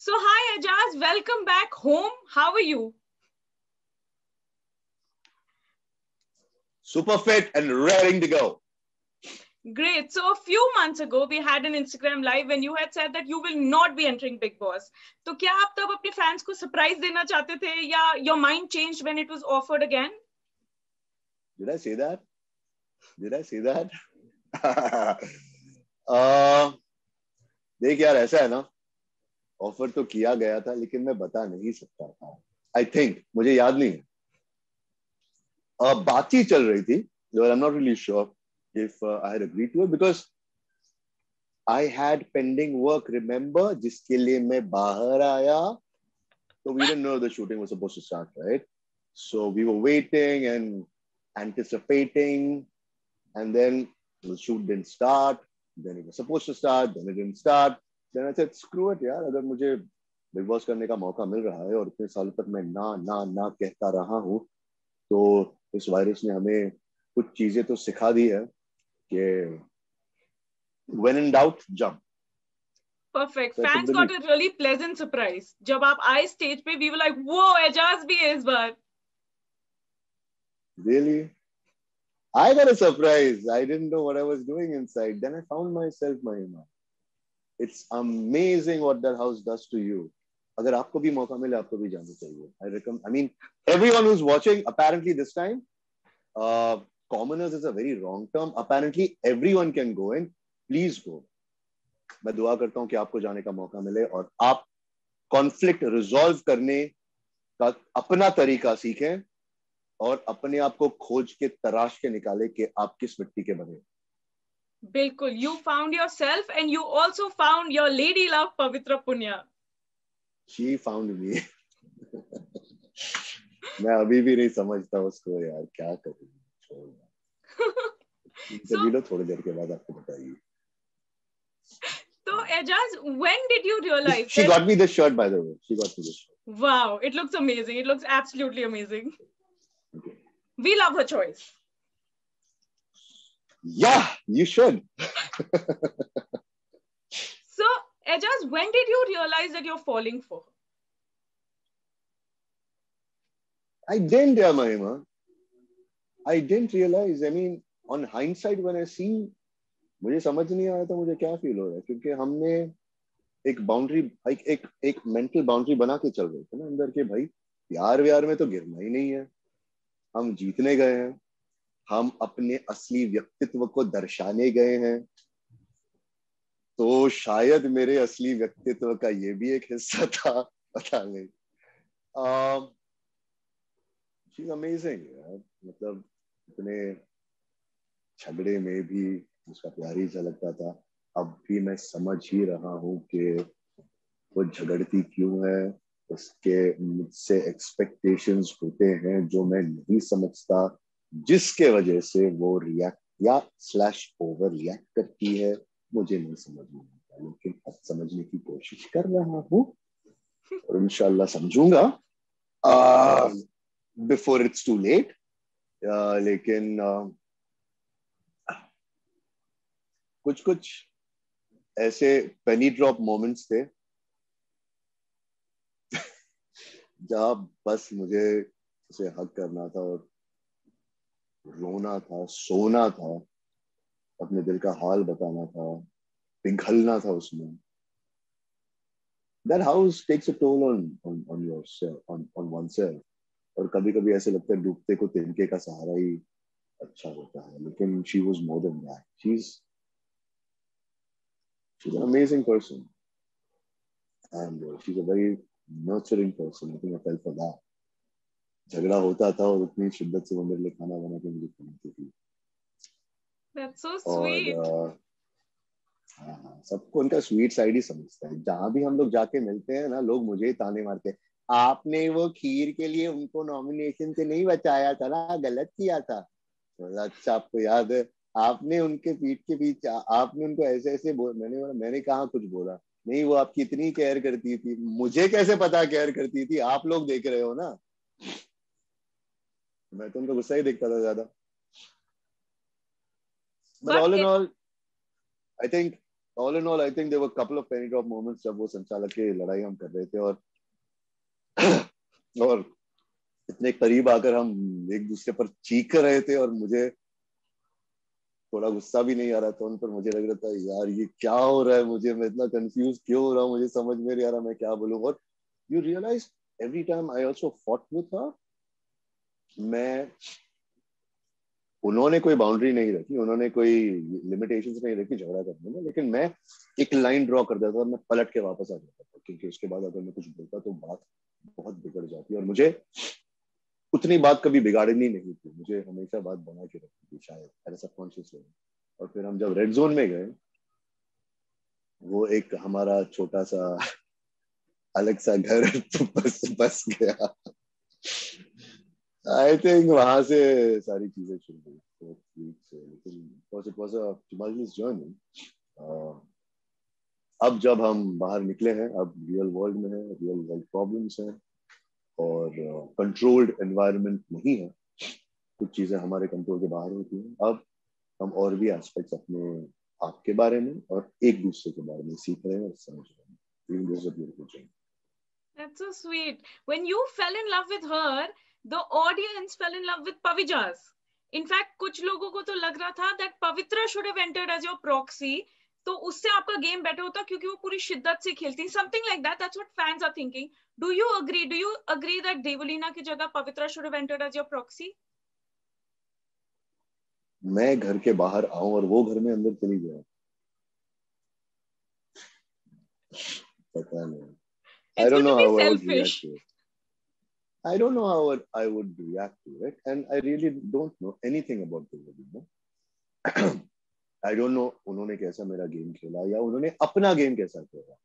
So hi Ajaz, welcome back home. How are you? Super fit and raring to go. Great. So a few months ago, we had an Instagram live when you had said that you will not be entering Big Boss. तो क्या आप तब अपने fans को surprise देना चाहते थे या your mind changed when it was offered again? Did I say that? Did I say that? देख यार, ऐसा है ना, ऑफर तो किया गया था लेकिन मैं बता नहीं सकता था. आई थिंक, मुझे याद नहीं है. बातचीत चल रही थी. I am not really sure if I had agreed to it because I had pending work, remember, जिसके लिए मैं बाहर आया. So we didn't know the shooting was supposed to start, right? So we were waiting and anticipating, and then the shoot didn't start. Then it was supposed to start, then it didn't start. Then I said, screw it, यार, अगर मुझे big boss करने का मौका मिल रहा है और इतने सालों तक मैं ना ना ना कहता रहा हूँ, तो इस वायरस ने हमें कुछ चीजें तो सिखा दी है कि when in doubt, jump. Perfect. So Fans got a really pleasant surprise. जब आप आए stage पे, we were like, whoa, Ajaz भी है इस बार. Really? I got a surprise. I didn't know what I was doing inside. Then I found myself, Mahima. It's amazing what that house does to you. अगर आपको भी मौका मिले, आपको भी जाना चाहिए. I mean, everyone who's watching, apparently this time, commoners is a very wrong term. Apparently everyone can go in. Please go. मैं दुआ करता हूँ कि आपको जाने का मौका मिले और आप कॉन्फ्लिक्ट रिजॉल्व करने का अपना तरीका सीखें और अपने आप को खोज के तराश के निकाले कि आप किस मिट्टी के बने. बिल्कुल. You found yourself and you also found your lady love Pavitra Punya. She found me. मैं अभी भी नहीं समझता उसको यार, क्या करूं. छोड़ थोड़ी देर के बाद आपको बताइए. So Ajaz, when did you realize? She got me this shirt, by the way. She got me this shirt. Wow, it looks amazing. It looks absolutely amazing. Okay. We love her choice. Yeah, you should. So, Ajaz, when did you realize that you're falling for her? I didn't, Mahima. I didn't realize. I mean, on hindsight, when I see, मुझे समझ नहीं आया था मुझे क्या feel हो रहा है, क्योंकि हमने एक बाउंड्री, एक मेंटल बाउंड्री बना के चल रहे थे ना अंदर के, भाई प्यार व्यार में तो गिरना ही नहीं है. हम जीतने गए हैं, हम अपने असली व्यक्तित्व को दर्शाने गए हैं, तो शायद मेरे असली व्यक्तित्व का ये भी एक हिस्सा था, पता नहीं. शी इज अमेजिंग यार. मतलब इतने झगड़े में भी उसका प्यार ही झलकता था. अब भी मैं समझ ही रहा हूँ कि वो झगड़ती क्यों है. उसके मुझसे एक्सपेक्टेशंस होते हैं जो मैं नहीं समझता, जिसके वजह से वो रिएक्ट या स्लैश ओवर रिएक्ट करती है. मुझे नहीं समझ में आता, लेकिन अब समझने की कोशिश कर रहा हूँ और इंशाल्लाह समझूंगा बिफोर इट्स टू लेट. लेकिन कुछ कुछ ऐसे पेनी ड्रॉप मोमेंट्स थे जहां बस मुझे उसे हग करना था और रोना था, सोना था, अपने दिल का हाल बताना था, पिघलना था उसमें. That house takes a toll on yourself, on oneself. और कभी कभी ऐसे लगता है डूबते को तिनके का सहारा ही अच्छा होता है, लेकिन she was more than that. She's an amazing person, and she's a very nurturing person. I think I felt for that. झगड़ा होता था और उतनी शिद्दत से वो मेरे लिए खाना बना के मुझे खिलाती थी. That's so sweet. और सबको उनका स्वीट साइड ही समझता है. जहां भी हम लोग जाके मिलते हैं ना, लोग मुझे ही ताने मारते हैं, आपने वो खीर के लिए उनको नॉमिनेशन से नहीं बचाया था ना, गलत किया था. अच्छा, आपको याद है आपने उनके पीठ के पीछे आपने उनको ऐसे ऐसे मैंने कहा कुछ बोला नहीं. वो आपकी इतनी केयर करती थी, मुझे कैसे पता केयर करती थी, आप लोग देख रहे हो ना. मैं तो उनका गुस्सा ही देखता था ज्यादा. But all in all, I think All in all, I think there were a couple of penny drop moments जब वो संचालक की लड़ाई हम कर रहे थे और इतने करीब आकर हम एक दूसरे पर चीख रहे थे और मुझे थोड़ा गुस्सा भी नहीं आ रहा था उन पर. मुझे लग रहा था यार ये क्या हो रहा है, मुझे मैं इतना कंफ्यूज क्यों हो रहा हूँ, मुझे समझ में नहीं आ रहा मैं क्या बोलूँ. और you realise every time I also fought with her. मैं उन्होंने कोई बाउंड्री नहीं रखी, उन्होंने कोई लिमिटेशंस नहीं रखी झगड़ा करने में, लेकिन मैं एक लाइन ड्रॉ कर देता था, मैं पलट के वापस आ जाता था क्योंकि उसके बाद अगर मैं कुछ बोलता तो बात बहुत बिगड़ जाती. और मुझे उतनी बात कभी बिगाड़नी नहीं थी, मुझे हमेशा बात बना के रखनी थी शायद एट सबकॉन्शियस लेवल. और फिर हम जब रेड जोन में गए, वो एक हमारा छोटा सा अलग सा घर बस गया. आई थिंक वहां से सारी चीजें शुरू हुई. लेकिन it was a tumultuous journey. अब जब हम बाहर निकले हैं, अब रियल वर्ल्ड में है, रियल वर्ल्ड प्रॉब्लम्स हैं और कंट्रोल्ड एनवायरनमेंट नहीं है, कुछ चीजें हमारे कंट्रोल के बाहर होती हैं. अब हम और भी एस्पेक्ट्स अपने आप के बारे में और एक दूसरे के बारे में सीख रहे हैं और समझ रहे हैं. This is a beautiful journey. That's so sweet. When you fell in love with her, the audience fell in love with Pavijas. In fact, कुछ लोगों को तो लग रहा था that Pavitra should have entered as your proxy. तो उससे आपका गेम बेटर होता क्योंकि वो पूरी शिद्दत से खेलती. Something like that. That's what fans are thinking. Do you agree? Do you agree that Devolina की जगह Pavitra should have entered as your proxy? मैं घर के बाहर आऊं और वो घर में अंदर चली जाए, पता नहीं. I It's don't going know to be how I would react selfish. to it. I don't know how I would react to it, and I really don't know anything about the wedding. I don't know उन्होंने कैसा मेरा game खेला या उन्होंने अपना game कैसा खेला.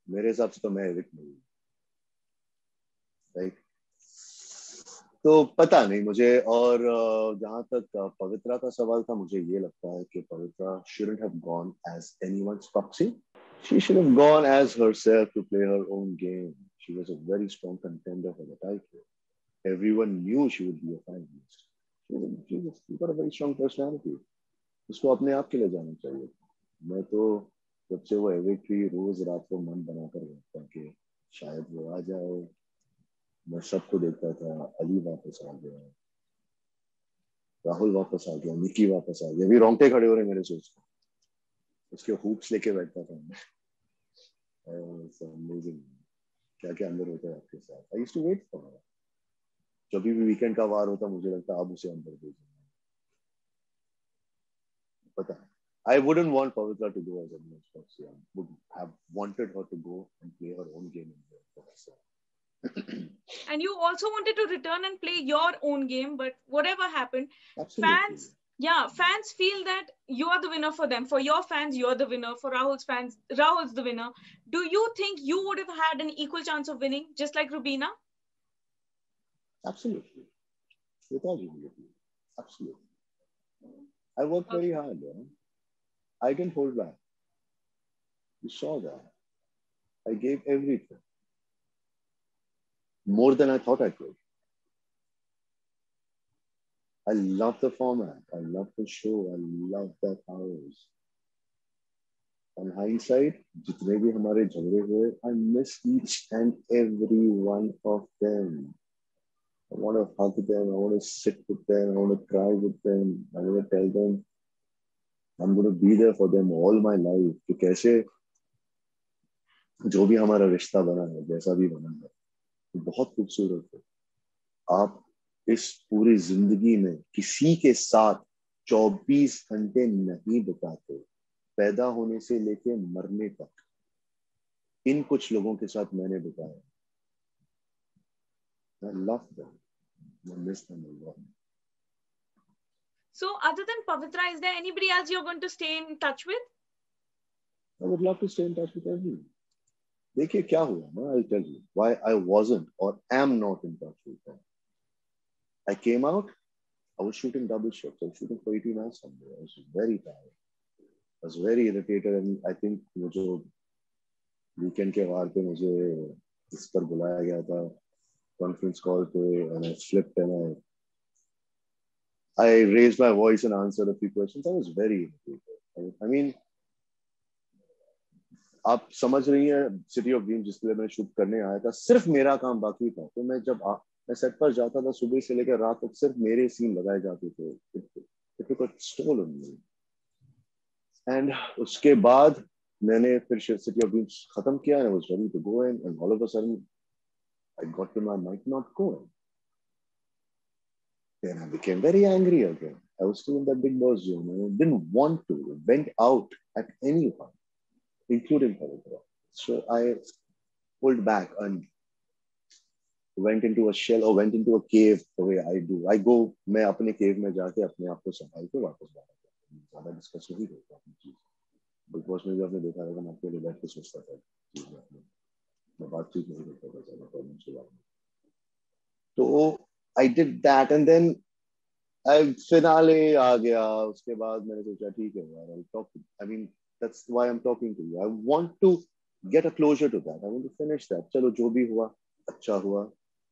मेरे हिसाब से तो मैं एविक्ट नहीं, राइट. तो पता नहीं मुझे. और जहां तक पवित्रा का सवाल था, मुझे ये लगता है कि पवित्रा shouldn't have gone as anyone's proxy. She should have gone as herself to play her own game. She was a very strong contender for the title. Everyone knew she would be a finalist. She got a very strong personality. उसको अपने आप के लिए जाना चाहिए. मैं तो जब से वो एविक्ट हुई, रोज रात को मन बनाकर रहता कि शायद वो आ जाए. मैं सबको देखता था, अली वापस आ गया, राहुल वापस आ गया, निकी वापस आ गया. अभी रोंगटे खड़े हो रहे मेरे सोच को. उसके हुप्स लेके बैठता था मैं. अमेजिंग क्या क्या अंदर होता है आपके साथ. I used to wait for her. जब भी वीकेंड का वार होता मुझे लगता अब उसे अंदर भेजना. पता है. I wouldn't want Pavitra to go as a men's proxy. I would have wanted her to go and play her own game in there for herself. And you also wanted to return and play your own game, but whatever happened, Absolutely. fans feel that you are the winner for them. For your fans, you're the winner. For Rahul's fans, Rahul's the winner. Do you think you would have had an equal chance of winning, just like Rubina? Absolutely. Without humility. Absolutely. I worked very hard. I didn't hold back. You saw that. I gave everything. More than I thought I could. I love the format. I love the show. I love that house. On hindsight, जितने भी हमारे झगड़े हुए, I miss each and every one of them. I want to hug them. I want to sit with them. I want to cry with them. I want to tell them I'm going to be there for them all my life. कि कैसे जो भी हमारा रिश्ता बना है, जैसा भी बना है, बहुत खूबसूरत है. आप इस पूरी जिंदगी में किसी के साथ 24 घंटे नहीं बिताते, पैदा होने से लेके मरने तक. इन कुछ लोगों के साथ मैंने बिताया. I love them. I miss them a lot. So, other than Pavitra, is there anybody else you're going to stay in touch with? I would love to stay in touch with everyone. देखिए क्या हुआ ना, I'll tell you why I wasn't or am not in touch with them. I came out, I was shooting double shifts. I was shooting for 18 hours somewhere. I was very tired. I was very irritated, and I think मुझे weekend के वार पे मुझे इस पर बुलाया गया था conference call पे, and I flipped and I raised my voice and answered a few questions. I was very irritated. I mean, आप समझ रही हैं सिटी ऑफ ड्रीम्स जिसके लिए मैंने शूट करने आया था, सिर्फ मेरा काम बाकी था। तो मैं जब मैं सेट पर जाता था सुबह से लेकर रात तक सिर्फ मेरे सीन लगाए जाते थे। It took a toll on me. And उसके बाद मैंने फिर सिटी ऑफ ड्रीम्स खत्म किया and I was ready to go in, and all of a sudden I got to know I might not go in. Then I became very angry again. I was still in that Big Boss zone and I didn't want to vent out at anyone, including Pavitra. So I pulled back and went into a shell or went into a cave the way I do. I go, मैं अपने cave में जाके अपने आप को संभाल के वापस बाहर आता हूँ, ज़्यादा डिस्कस नहीं करता अपनी चीज़। बिग बॉस में भी आपने देखा रहेगा, मैं अकेले बैठ के सोचता था चीज़ में, मैं बातचीत नहीं करता था ज़्यादा प्रॉब्लम्स के बारे में। तो I did that and then finale आ गया। उसके बाद मैंने सोचा ठीक है यार, I'll talk to, I mean that's why I'm talking to you. I want to get a closure to that. I want to finish that. चलो जो भी हुआ अच्छा हुआ।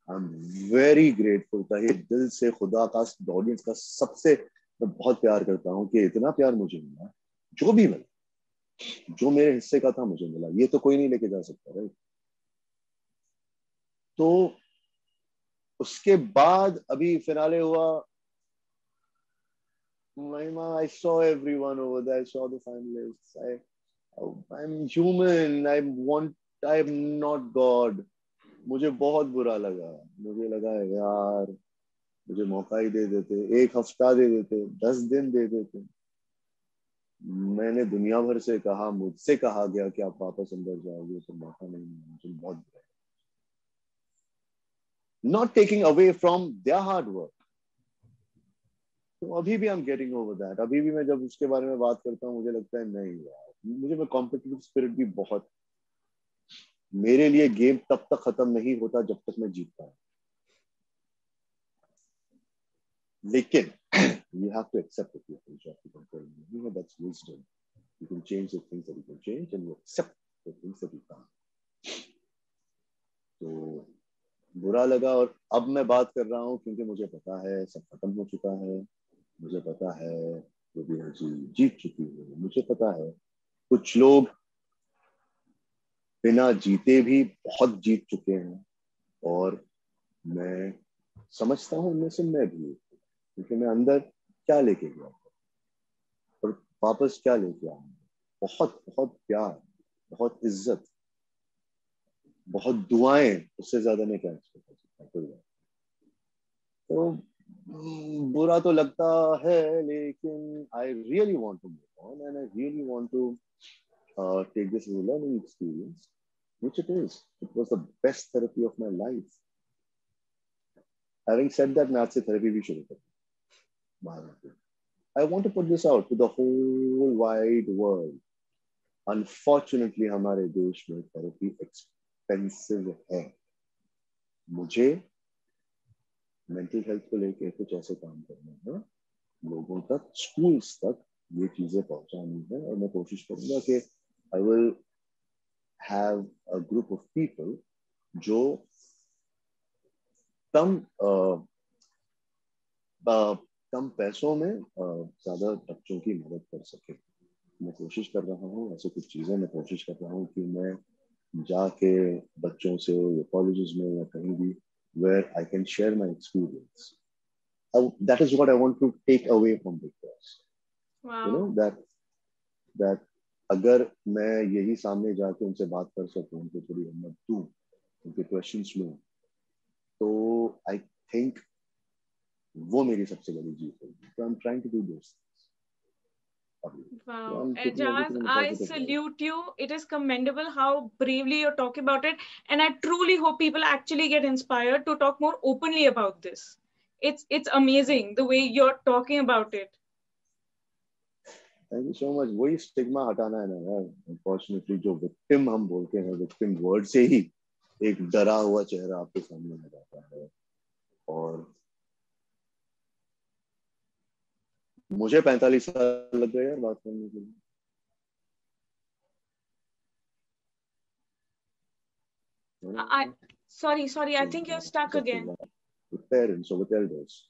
I'm very grateful था, ये दिल से खुदा का ऑडियंस का सबसे मैं बहुत प्यार करता हूँ कि इतना प्यार मुझे मिला। जो भी मिला, जो मेरे हिस्से का था मुझे मिला, ये तो कोई नहीं लेके जा सकता राइट। तो उसके बाद अभी फिनाले हुआ। Mahima, I saw everyone over there. I saw the finalists. I'm human. I'm not God. मुझे बहुत बुरा लगा। मुझे लगा यार मुझे मौका ही दे देते, एक हफ्ता दे देते, 10 दिन दे देते। मैंने दुनिया भर से कहा, मुझसे कहा गया कि आप वापस अंदर जाओगे, तो मौका नहीं मिला। मुझे बहुत बुरा। Not taking away from their hard work. तो अभी भी I'm getting over that. अभी भी मैं जब उसके बारे में बात करता हूँ मुझे लगता है नहीं यार, मुझे में कॉम्पिटिटिव स्पिरिट भी बहुत। मेरे लिए गेम तब तक खत्म नहीं होता जब तक मैं जीतता हूँ। लेकिन you have to accept the people you have to control. You know that's wisdom. You can change the things that you can change and you accept the things that you can't. तो बुरा लगा और अब मैं बात कर रहा हूँ क्योंकि मुझे पता है सब खत्म हो चुका है। मुझे पता है रुबीना जी जीत चुकी है। मुझे पता है कुछ लोग बिना जीते भी बहुत जीत चुके हैं और मैं समझता हूँ उनमें से मैं भी, क्योंकि मैं अंदर क्या लेके गया था और वापस क्या लेके आया। बहुत बहुत प्यार, बहुत इज्जत, बहुत दुआएं, उससे ज्यादा नहीं क्या एक्सपेक्ट कर सकता। तो बुरा तो लगता है लेकिन I really want to move on and I really want to take this as a learning experience, which it is. It was the best therapy of my life. Having said that, मैं आज से therapy भी शुरू करूँ। I want to put this out to the whole wide world. Unfortunately, हमारे देश में therapy expensive है। मुझे मेंटल हेल्थ को लेके कुछ ऐसे काम करना है, लोगों तक, स्कूल्स तक ये चीजें पहुंचानी है और मैं कोशिश करूंगा कि I will have a group of people जो कम पैसों में ज्यादा बच्चों की मदद कर सके। मैं कोशिश कर रहा हूँ, ऐसे कुछ चीजें मैं कोशिश कर रहा हूँ कि मैं जाके बच्चों से या कॉलेजेस में या कहीं भी where I can share my experience. That is what I want to take away from Big Boss. Wow. You know that अगर मैं यही सामने जाके उनसे बात कर सकूं, उनको थोड़ी हिम्मत दूं, उनके क्वेश्चंस लूं, तो I think वो मेरी सबसे बड़ी जीत होगी। So I'm trying to do those things. Wow, Ejaz, I salute you. It is commendable how bravely you're talking about it, and I truly hope people actually get inspired to talk more openly about this. It's amazing the way you're talking about it. Thank you so much. वही stigma हटाना है ना यार। Unfortunately, जो victim हम बोलते हैं, victim word से ही एक डरा हुआ चेहरा आपके सामने आ जाता है। और मुझे 45 साल लग गए यार बात करने के लिए। Sorry, I think you're stuck again. With parents or with elders.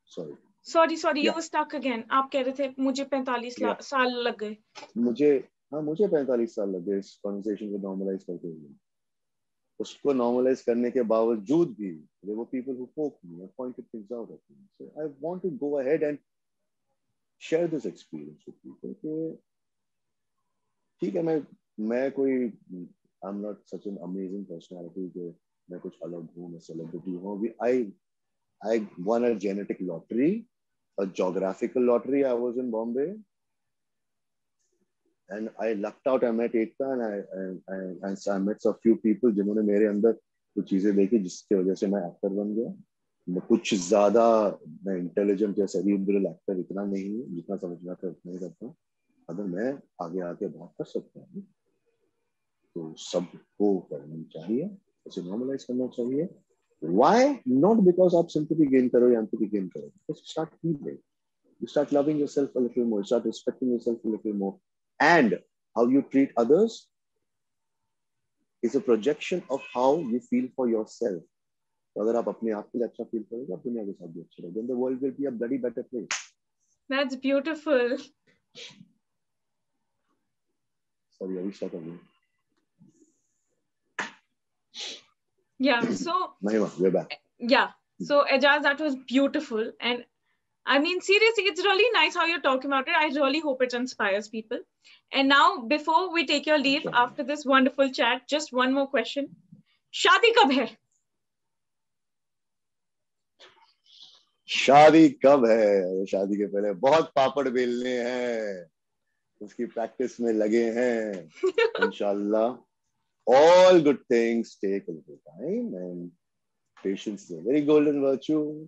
Sorry. Sorry, you Yeah. were stuck again. आप कह रहे थे मुझे 45 Yeah. साल लग गए. मुझे 45 साल लगे इस कॉन्वर्सेशन को नॉर्मलाइज करते हुए. उसको नॉर्मलाइज करने के बावजूद भी there were people who poked me and pointed things out at me. So I want to go ahead and share this experience with people. कि ठीक है, मैं कोई I'm not such an amazing personality कि मैं कुछ अलग हूँ, मैं सेलिब्रिटी हूँ. I won a genetic lottery, a geographical lottery. I was in Bombay, and I lucked out. I met Ekta, and I met a few people जिन्होंने मेरे अंदर कुछ चीजें देखी जिसकी वजह से मैं एक्टर बन गया. मैं कुछ ज्यादा मैं इंटेलिजेंट या सेरिब्रल एक्टर इतना नहीं हूँ, जितना समझना था उतना ही करता हूँ. अगर मैं आगे आके बात कर सकता हूँ तो सबको करनी चाहिए, उसे नॉर्मलाइज करना चाहिए. Why? Not because आप sympathy gain करो या empathy gain करो. Just start healing. You start loving yourself a little more. You start respecting yourself a little more. And how you treat others is a projection of how you feel for yourself. तो अगर आप अपने आप के लिए अच्छा feel करोगे, आप दुनिया के साथ भी अच्छे रहोगे. Then the world will be a bloody better place. That's beautiful. Sorry, are we stuck again? Yeah, so Mahima, we're back. Yeah, so Ejaz, that was beautiful. And I mean, seriously, it's really nice how you're talking about it. I really hope it inspires people. And now, before we take your leave after this wonderful chat, just one more question. शादी कब है? शादी कब है? शादी के पहले बहुत पापड़ बेलने हैं, उसकी प्रैक्टिस में लगे हैं. इंशाल्लाह. All good things take a little time, and patience is a very golden virtue.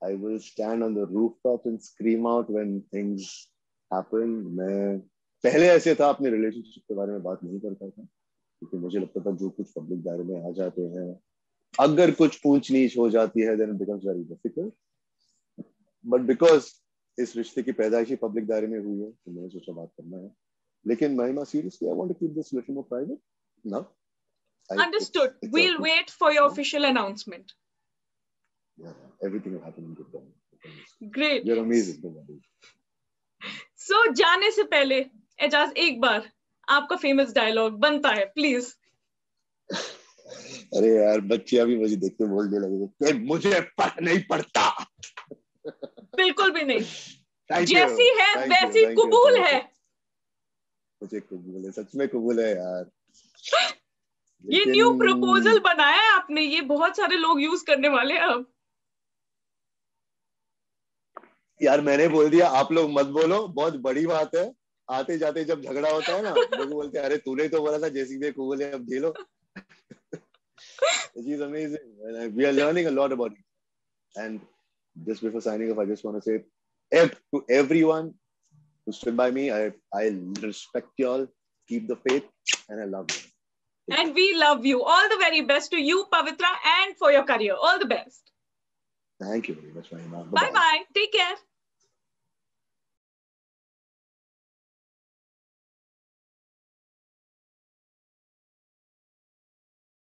I will stand on the rooftop and scream out when things happen. मैं पहले ऐसे था, अपने रिलेशनशिप के बारे में बात नहीं करता था, क्योंकि मुझे लगता था जो कुछ पब्लिक दायरे में आ जाते हैं, अगर कुछ ऊंच नीच हो जाती है, then it becomes very difficult. But because इस रिश्ते की पैदाइशी पब्लिक दायरे में हुई है, तो मैंने सोचा बात करना है. लेकिन महिमा, seriously, I want to keep this a little more private. No. Understood. We'll wait for your official announcement. Yeah, everything will happen in good time. Great. You're amazing. So, जाने से पहले एजाज एक बार आपका फेमस डायलॉग बनता है, please. अरे यार, बच्चे अभी मुझे देख के बोलने लगे कि मुझे पढ़ नहीं पड़ता. बिल्कुल भी नहीं. जैसी है वैसी कबूल है. मुझे कबूल है, सच में कबूल है यार. ये न्यू प्रपोजल बनाया है आपने, ये बहुत सारे लोग यूज करने वाले हैं अब. यार मैंने बोल दिया, आप लोग मत बोलो, बहुत बड़ी बात है. आते जाते जब झगड़ा होता है ना, लोग बोलते हैं अरे तूने तो बोला था जैसी भी कबूल है, अब झेलो. She's amazing, and we are learning a lot about it. And just before signing off, I just want to say to everyone who stood by me, I respect y'all, keep the faith, and I love you. And we love you. All the very best to you, Pavitra, and for your career. All the best. Thank you very much, Mahima. Bye-bye. Take care.